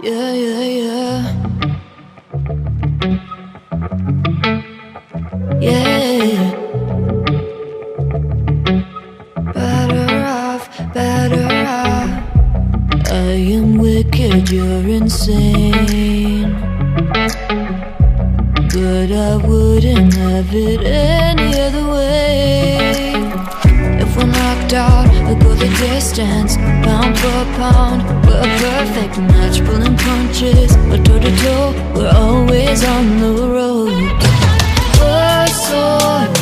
Yeah, yeah, yeah. Yeah. Better off, better off. I am wicked, you're insane, but I wouldn't have it any other way. If we're knocked out, we'll go the distance, pound for pound. We're a perfect match, pulling punches, but toe to toe, we're always on the road. We're so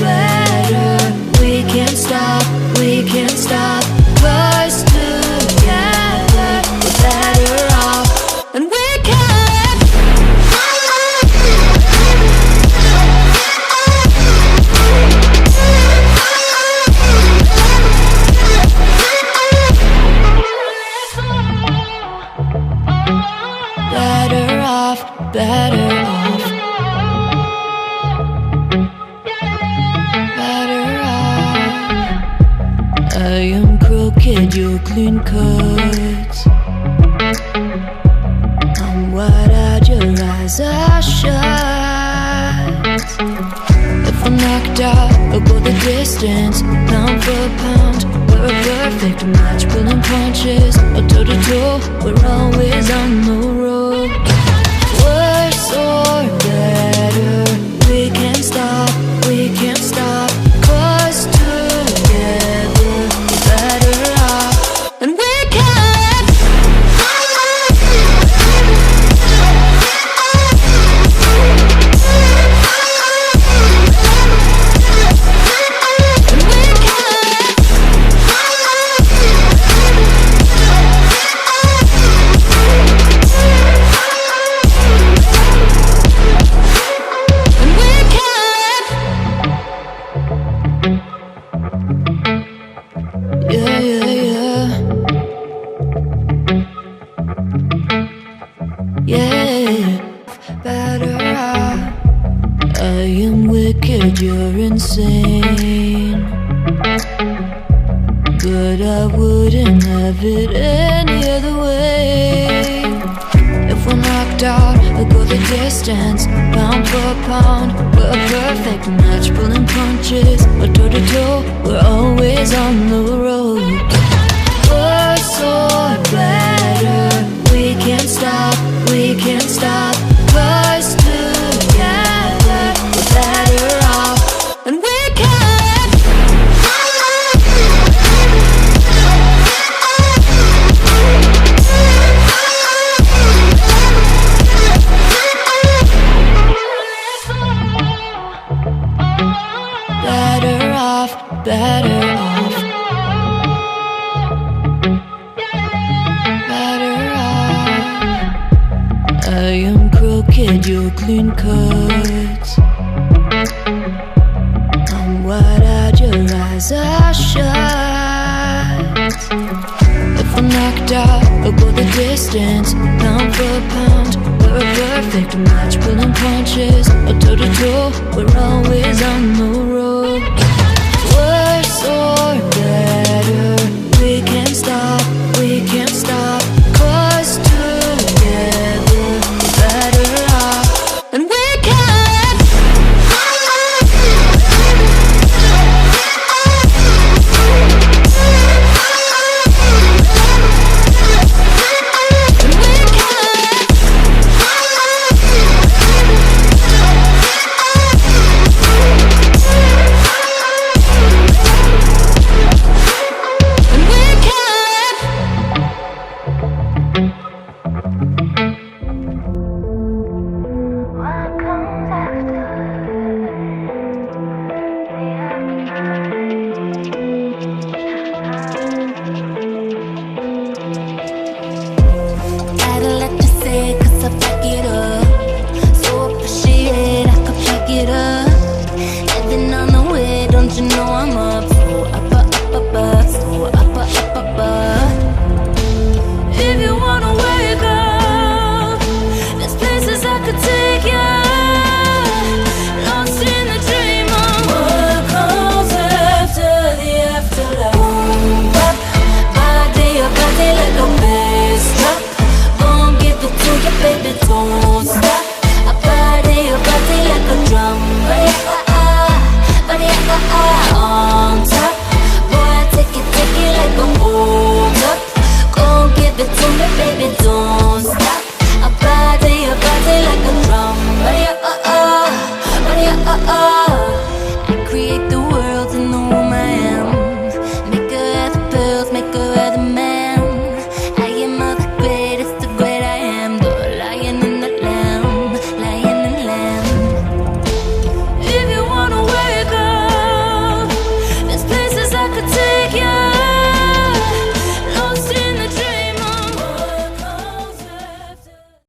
better, we can't stop, we can't stop. 'Cause together we're better off, and we can. Better off, better off. Better off. I am crooked, you're clean cuts. I'm wide-eyed, your eyes are shut. If I'm knocked out, I'll go the distance, pound for pound. We're a perfect match, pulling punches, or toe to toe, we're always on the road. We're so better, we can't stop, we can't stop. 'Cause together we're better off, and we can. Yeah, yeah, yeah. Yeah, better off. I am wicked, you're insane, but I wouldn't have it any other way. If we're knocked out, we'll go the distance, pound for pound. We're a perfect match, pulling punches, or toe to toe, we're always on the road. We're so better, we can't stop, we can't stop. 'Cause together we're better off, and we can. Better off, better off. Better off. I am crooked, you're clean cuts. I'm wide-eyed, your eyes are shut. If I'm knocked out, I'll go the distance, pound for pound. We're a perfect match, pulling punches, or toe to toe, we're always on the road.